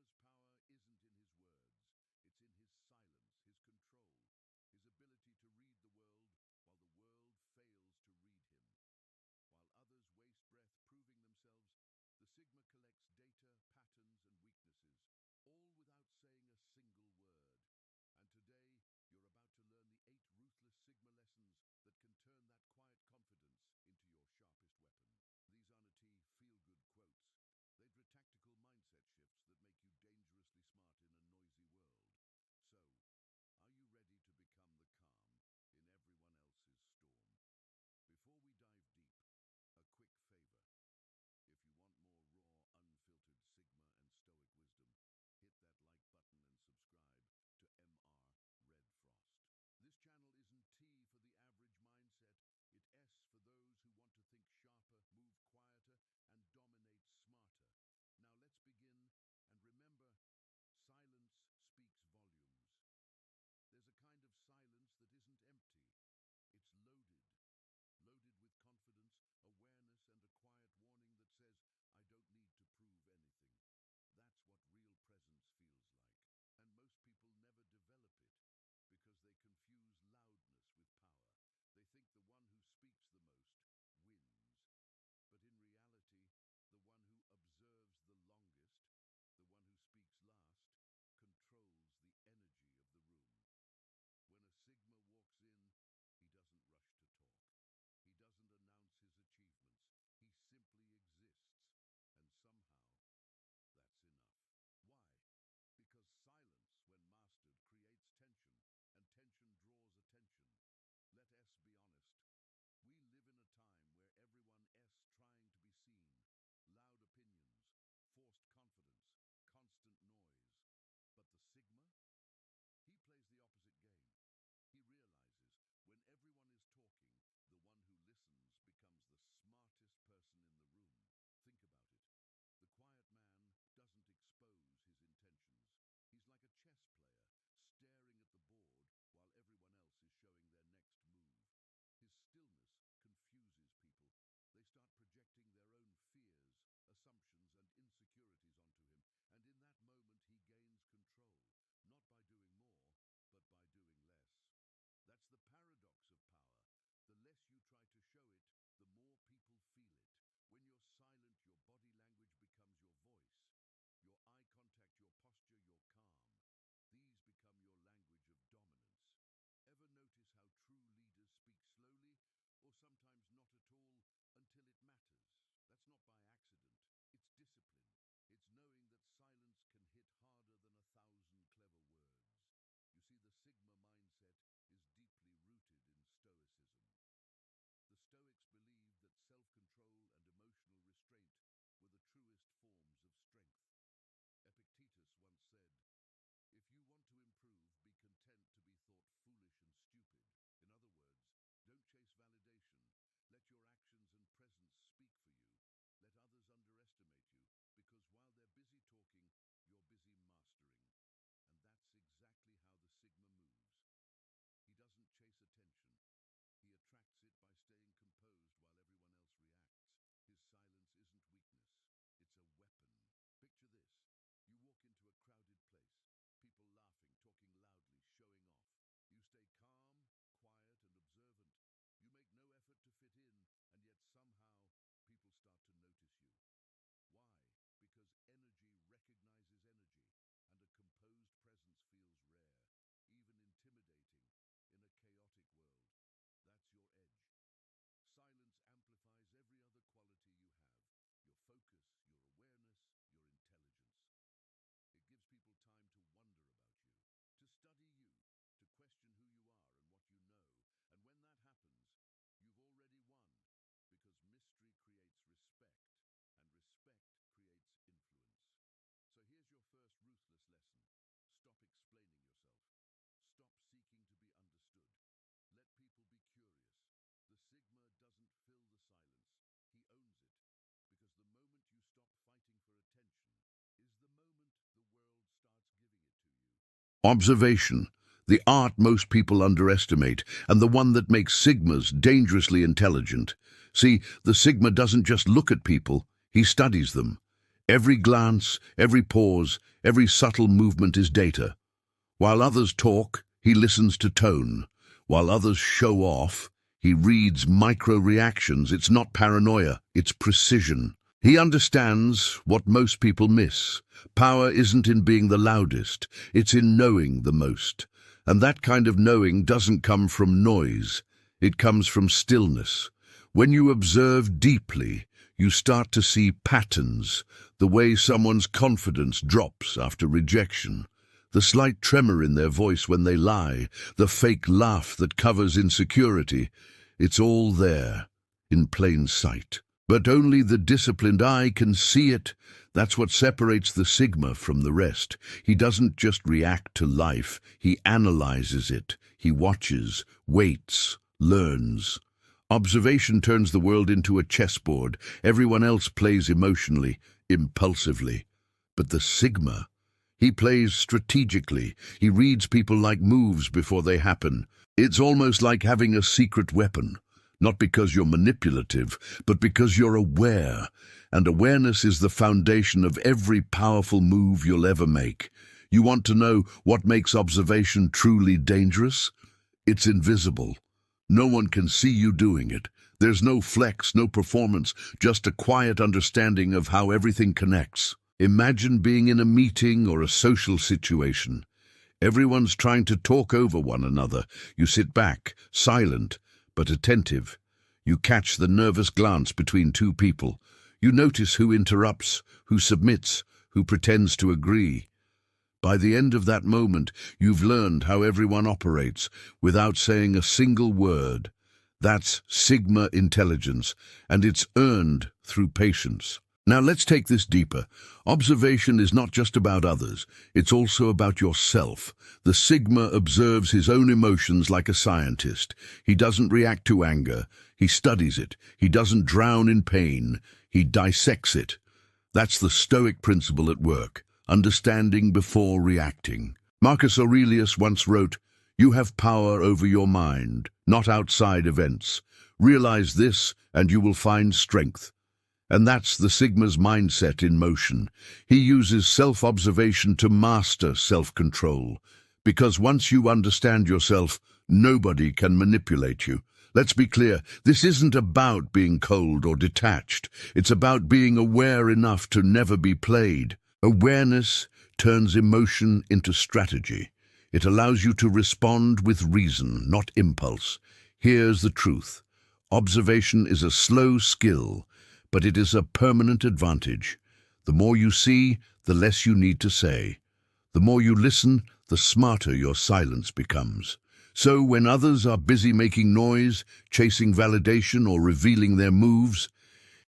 Sigma's power isn't in his words, it's in his silence, his control, his ability to read the world while the world fails to read him. While others waste breath proving themselves, the Sigma collects data, patterns, and weaknesses, all without saying a single word. And today, you're about to learn the 8 ruthless Sigma lessons that can turn that quiet confidence into your sharpest weapon. These aren't feel-good quotes. They're tactical mindset shifts that make you dangerously smart in a noisy world. So, are you ready to become the calm in everyone else's storm? Before we dive deep, a quick favor. If you want more raw, unfiltered Sigma and Stoic wisdom, hit that like button and subscribe to MR Red Frost. This channel isn't T for the average mindset, it's S for those who want to think sharper, move quieter, and dominate smarter. Now let's begin, and remember, silence speaks volumes. There's a kind of silence that isn't empty, it's loaded. Loaded with confidence, awareness, and a quiet warning that says, I don't need to prove anything. That's what real presence feels like. And most people never develop it because they confuse loudness with power. They think the one who speaks the most wins. But in reality, the one who observes the longest, the one who speaks last, controls the energy of the room. When a Sigma walks in, he doesn't rush to talk. He doesn't announce his achievements. He simply exists. And somehow, that's enough. Why? Because silence, when mastered, creates tension, and tension draws attention. Let us be honest. We live in a time where everyone is trying to be seen. Loud opinions, forced confidence, constant noise. But the Sigma? He plays the opposite game. He realizes when everyone is talking, the one who listens becomes the smartest person in the room. Think about it. The quiet man doesn't expose his intentions. He's like a chess player, staring at the board while everyone else is showing their next move. His stillness confuses people. They start projecting their own fears, assumptions, and insecurities onto him. And in that moment, he gains control, not by doing more, but by doing less. That's the paradox of power. The less you try to show it, the more people feel it. When you're silent, your body language becomes your voice. Your eye contact, your posture, your calm. These become your language of dominance. Ever notice how true leaders speak slowly, or sometimes not at all, until it matters? That's not by accident. It's discipline. It's knowing that silence can hit harder than 1,000 clever words. You see, the Sigma mindset is deeply rooted in Stoicism. The Stoics believed that self-control and emotional restraint were the truest forms of strength. Epictetus once said, if you want to improve, be content to be thought foolish and stupid. In other words, don't chase validation. Let your actions and presence speak for you. Let others underestimate you, because while they're busy talking, you're busy mastering. And that's exactly how the Sigma moves. He doesn't chase attention. He attracts it by staying composed while everyone else reacts. His silence isn't weakness. It's a weapon. Picture this. You walk into a crowded place. People laughing, talking loudly, showing off. You stay calm, quiet, and observant. You make no effort to fit in, and yet somehow people start to notice you. Why? Because energy recognizes energy, and a composed presence feels rare, even intimidating, in a chaotic world. That's your edge. Silence amplifies every other quality you have. Your focus, your awareness, your intelligence. It gives people time to wonder about you, to study you, to question who you are and what you know. And when that happens, you've already won, because mystery creates respect, and respect creates influence. So here's your first ruthless lesson. Stop explaining yourself. Stop seeking to be understood. Let people be curious. The Sigma doesn't fill the silence. He owns it. Because the moment you stop fighting for attention is the moment the world starts giving it to you. Observation, the art most people underestimate, and the one that makes Sigmas dangerously intelligent. See, the Sigma doesn't just look at people, he studies them. Every glance, every pause, every subtle movement is data. While others talk, he listens to tone. While others show off, he reads micro-reactions. It's not paranoia, it's precision. He understands what most people miss. Power isn't in being the loudest, it's in knowing the most. And that kind of knowing doesn't come from noise, it comes from stillness. When you observe deeply, you start to see patterns, the way someone's confidence drops after rejection, the slight tremor in their voice when they lie, the fake laugh that covers insecurity. It's all there, in plain sight. But only the disciplined eye can see it. That's what separates the Sigma from the rest. He doesn't just react to life, he analyzes it. He watches, waits, learns. Observation turns the world into a chessboard. Everyone else plays emotionally, impulsively. But the Sigma, he plays strategically. He reads people like moves before they happen. It's almost like having a secret weapon. Not because you're manipulative, but because you're aware. And awareness is the foundation of every powerful move you'll ever make. You want to know what makes observation truly dangerous? It's invisible. No one can see you doing it. There's no flex, no performance, just a quiet understanding of how everything connects. Imagine being in a meeting or a social situation. Everyone's trying to talk over one another. You sit back, silent, but attentive. You catch the nervous glance between two people. You notice who interrupts, who submits, who pretends to agree. By the end of that moment, you've learned how everyone operates without saying a single word. That's Sigma intelligence, and it's earned through patience. Now let's take this deeper. Observation is not just about others, it's also about yourself. The Sigma observes his own emotions like a scientist. He doesn't react to anger, he studies it. He doesn't drown in pain, he dissects it. That's the Stoic principle at work, understanding before reacting. Marcus Aurelius once wrote, "You have power over your mind, not outside events. Realize this and you will find strength." And that's the Sigma's mindset in motion. He uses self-observation to master self-control. Because once you understand yourself, nobody can manipulate you. Let's be clear, this isn't about being cold or detached. It's about being aware enough to never be played. Awareness turns emotion into strategy. It allows you to respond with reason, not impulse. Here's the truth. Observation is a slow skill, but it is a permanent advantage. The more you see, the less you need to say. The more you listen, the smarter your silence becomes. So when others are busy making noise, chasing validation, or revealing their moves,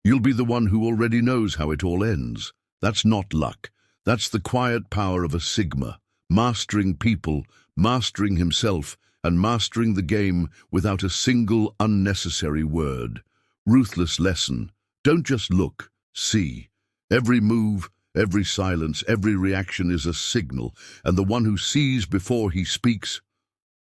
you'll be the one who already knows how it all ends. That's not luck. That's the quiet power of a Sigma, mastering people, mastering himself, and mastering the game without a single unnecessary word. Ruthless lesson. Don't just look, see. Every move, every silence, every reaction is a signal, and the one who sees before he speaks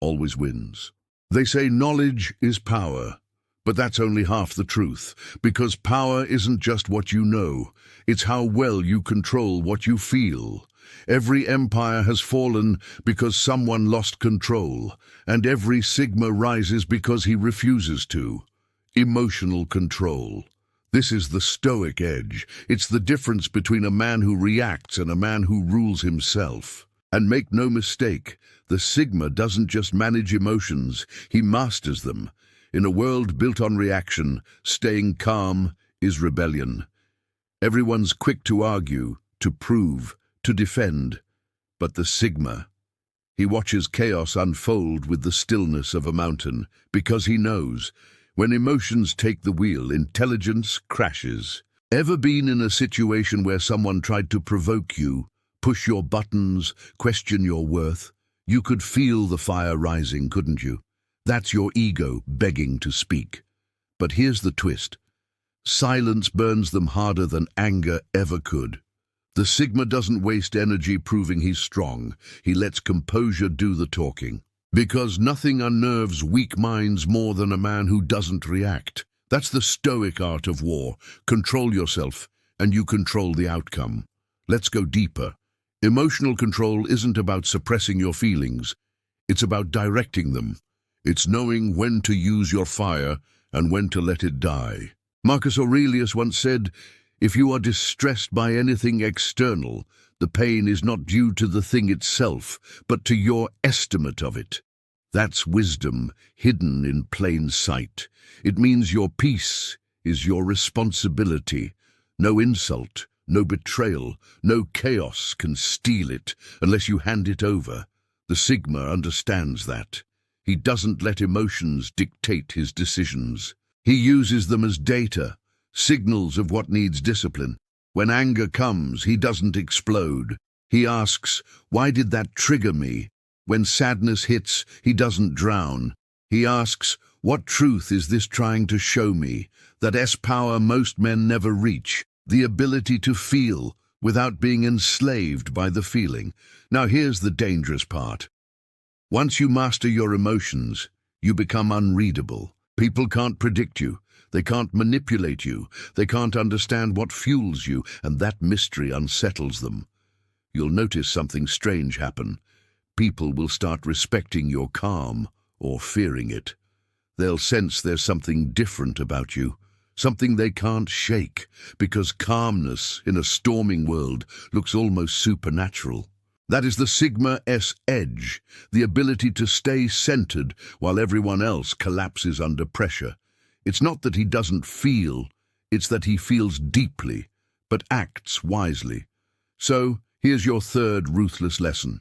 always wins. They say knowledge is power, but that's only half the truth, because power isn't just what you know, it's how well you control what you feel. Every empire has fallen because someone lost control, and every Sigma rises because he refuses to. Emotional control. This is the Stoic edge. It's the difference between a man who reacts and a man who rules himself. And make no mistake, the Sigma doesn't just manage emotions, he masters them. In a world built on reaction, staying calm is rebellion. Everyone's quick to argue, to prove, to defend. But the Sigma, he watches chaos unfold with the stillness of a mountain, because he knows, when emotions take the wheel, intelligence crashes. Ever been in a situation where someone tried to provoke you, push your buttons, question your worth? You could feel the fire rising, couldn't you? That's your ego begging to speak. But here's the twist. Silence burns them harder than anger ever could. The Sigma doesn't waste energy proving he's strong. He lets composure do the talking. Because nothing unnerves weak minds more than a man who doesn't react. That's the Stoic art of war. Control yourself, and you control the outcome. Let's go deeper. Emotional control isn't about suppressing your feelings. It's about directing them. It's knowing when to use your fire and when to let it die. Marcus Aurelius once said, "If you are distressed by anything external, the pain is not due to the thing itself, but to your estimate of it." That's wisdom hidden in plain sight. It means your peace is your responsibility. No insult, no betrayal, no chaos can steal it unless you hand it over. The Sigma understands that. He doesn't let emotions dictate his decisions. He uses them as data, signals of what needs discipline. When anger comes, he doesn't explode. He asks, "Why did that trigger me?" When sadness hits, he doesn't drown. He asks, "What truth is this trying to show me?" That S-power most men never reach, the ability to feel without being enslaved by the feeling. Now here's the dangerous part. Once you master your emotions, you become unreadable. People can't predict you. They can't manipulate you. They can't understand what fuels you, and that mystery unsettles them. You'll notice something strange happen. People will start respecting your calm or fearing it. They'll sense there's something different about you, something they can't shake, because calmness in a storming world looks almost supernatural. That is the Sigma's edge, the ability to stay centered while everyone else collapses under pressure. It's not that he doesn't feel, it's that he feels deeply, but acts wisely. So, here's your third ruthless lesson.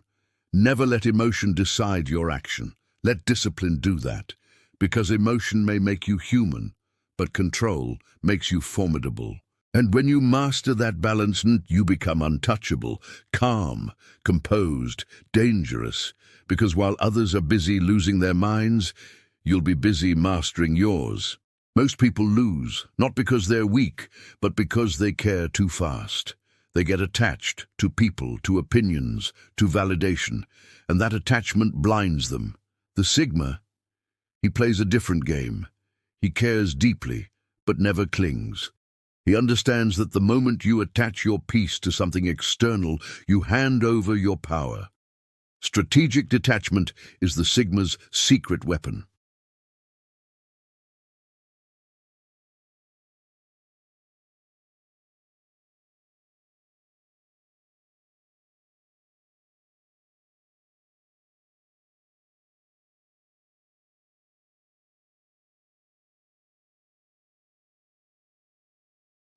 Never let emotion decide your action. Let discipline do that, because emotion may make you human, but control makes you formidable. And when you master that balance, you become untouchable, calm, composed, dangerous, because while others are busy losing their minds, you'll be busy mastering yours. Most people lose, not because they're weak, but because they care too fast. They get attached to people, to opinions, to validation, and that attachment blinds them. The Sigma, he plays a different game. He cares deeply, but never clings. He understands that the moment you attach your peace to something external, you hand over your power. Strategic detachment is the Sigma's secret weapon.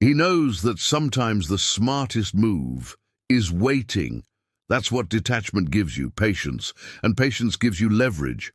He knows that sometimes the smartest move is waiting. That's what detachment gives you, patience, and patience gives you leverage.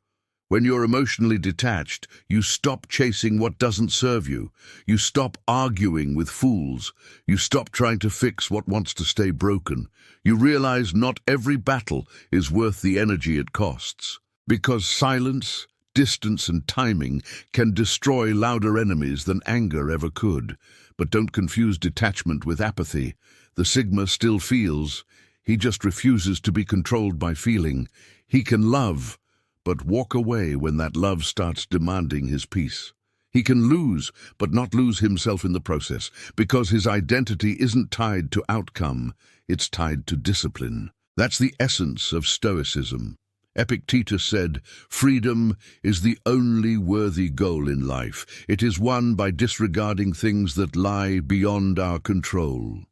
When you're emotionally detached, you stop chasing what doesn't serve you. You stop arguing with fools. You stop trying to fix what wants to stay broken. You realize not every battle is worth the energy it costs. Because silence, distance, and timing can destroy louder enemies than anger ever could. But don't confuse detachment with apathy. The Sigma still feels. He just refuses to be controlled by feeling. He can love, but walk away when that love starts demanding his peace. He can lose, but not lose himself in the process, because his identity isn't tied to outcome, it's tied to discipline. That's the essence of Stoicism. Epictetus said, "Freedom is the only worthy goal in life. It is won by disregarding things that lie beyond our control."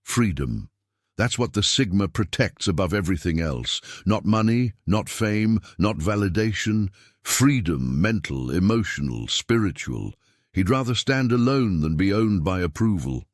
Freedom. That's what the Sigma protects above everything else. Not money, not fame, not validation. Freedom, mental, emotional, spiritual. He'd rather stand alone than be owned by approval.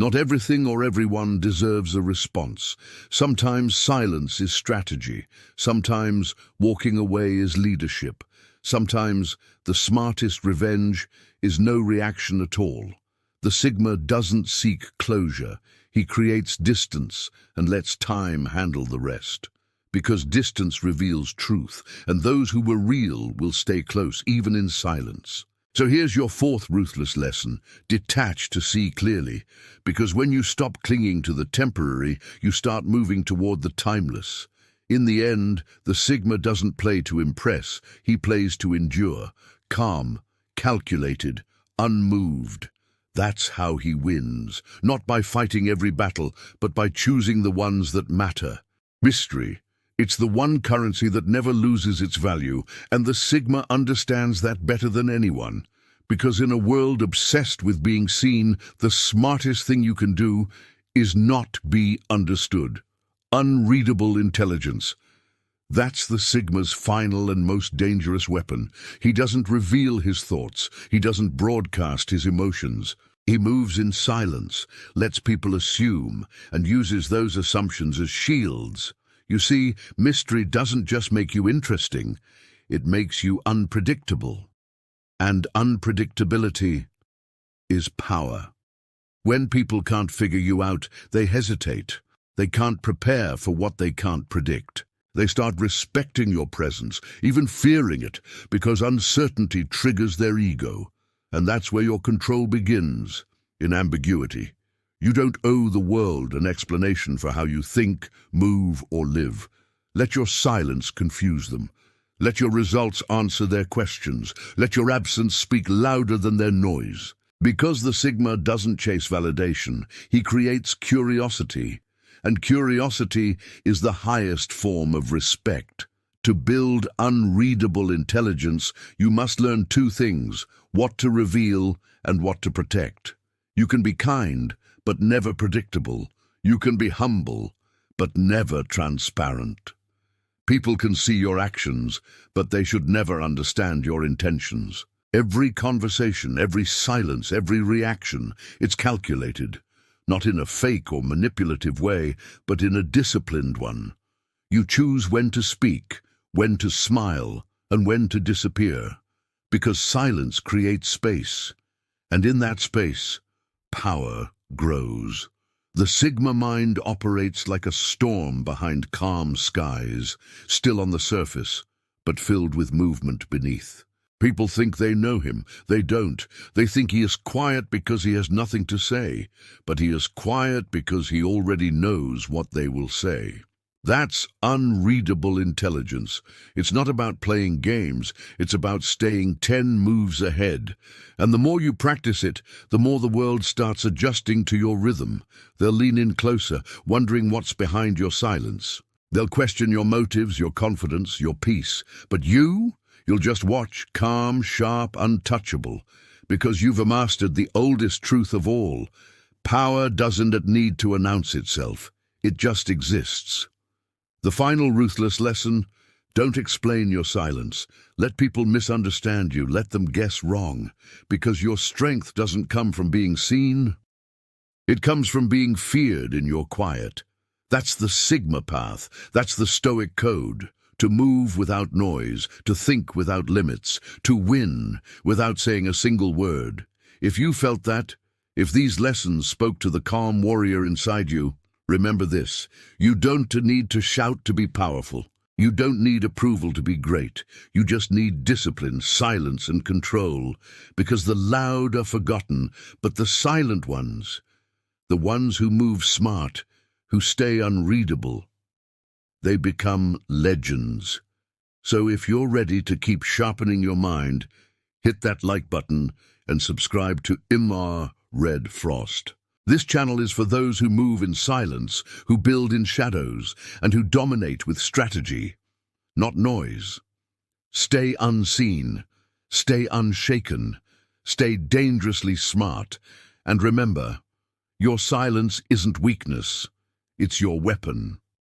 Not everything or everyone deserves a response. Sometimes silence is strategy. Sometimes walking away is leadership. Sometimes the smartest revenge is no reaction at all. The Sigma doesn't seek closure. He creates distance and lets time handle the rest. Because distance reveals truth, and those who were real will stay close, even in silence. So here's your fourth ruthless lesson: detach to see clearly. Because when you stop clinging to the temporary, you start moving toward the timeless. In the end, the Sigma doesn't play to impress, he plays to endure. Calm, calculated, unmoved. That's how he wins, not by fighting every battle, but by choosing the ones that matter. Mystery. It's the one currency that never loses its value, and the Sigma understands that better than anyone. Because in a world obsessed with being seen, the smartest thing you can do is not be understood. Unreadable intelligence. That's the Sigma's final and most dangerous weapon. He doesn't reveal his thoughts. He doesn't broadcast his emotions. He moves in silence, lets people assume, and uses those assumptions as shields. You see, mystery doesn't just make you interesting, it makes you unpredictable. And unpredictability is power. When people can't figure you out, they hesitate. They can't prepare for what they can't predict. They start respecting your presence, even fearing it, because uncertainty triggers their ego. And that's where your control begins, in ambiguity. You don't owe the world an explanation for how you think, move, or live. Let your silence confuse them. Let your results answer their questions. Let your absence speak louder than their noise. Because the Sigma doesn't chase validation, he creates curiosity. And curiosity is the highest form of respect. To build unreadable intelligence, you must learn two things: what to reveal and what to protect. You can be kind, but never predictable. You can be humble, but never transparent. People can see your actions, but they should never understand your intentions. Every conversation, every silence, every reaction, it's calculated. Not in a fake or manipulative way, but in a disciplined one. You choose when to speak, when to smile, and when to disappear. Because silence creates space. And in that space, power grows. The Sigma mind operates like a storm behind calm skies, still on the surface, but filled with movement beneath. People think they know him. They don't. They think he is quiet because he has nothing to say, but he is quiet because he already knows what they will say. That's unreadable intelligence. It's not about playing games, it's about staying 10 moves ahead. And the more you practice it, the more the world starts adjusting to your rhythm. They'll lean in closer, wondering what's behind your silence. They'll question your motives, your confidence, your peace. But you'll just watch, calm, sharp, untouchable, because you've mastered the oldest truth of all. Power doesn't need to announce itself. It just exists. The final ruthless lesson: don't explain your silence. Let people misunderstand you, let them guess wrong, because your strength doesn't come from being seen. It comes from being feared in your quiet. That's the Sigma path, that's the Stoic code. To move without noise, to think without limits, to win without saying a single word. If you felt that, if these lessons spoke to the calm warrior inside you, remember this: you don't need to shout to be powerful. You don't need approval to be great. You just need discipline, silence, and control. Because the loud are forgotten, but the silent ones, the ones who move smart, who stay unreadable, they become legends. So if you're ready to keep sharpening your mind, hit that like button and subscribe to Imar Red Frost. This channel is for those who move in silence, who build in shadows, and who dominate with strategy, not noise. Stay unseen, stay unshaken, stay dangerously smart, and remember, your silence isn't weakness, it's your weapon.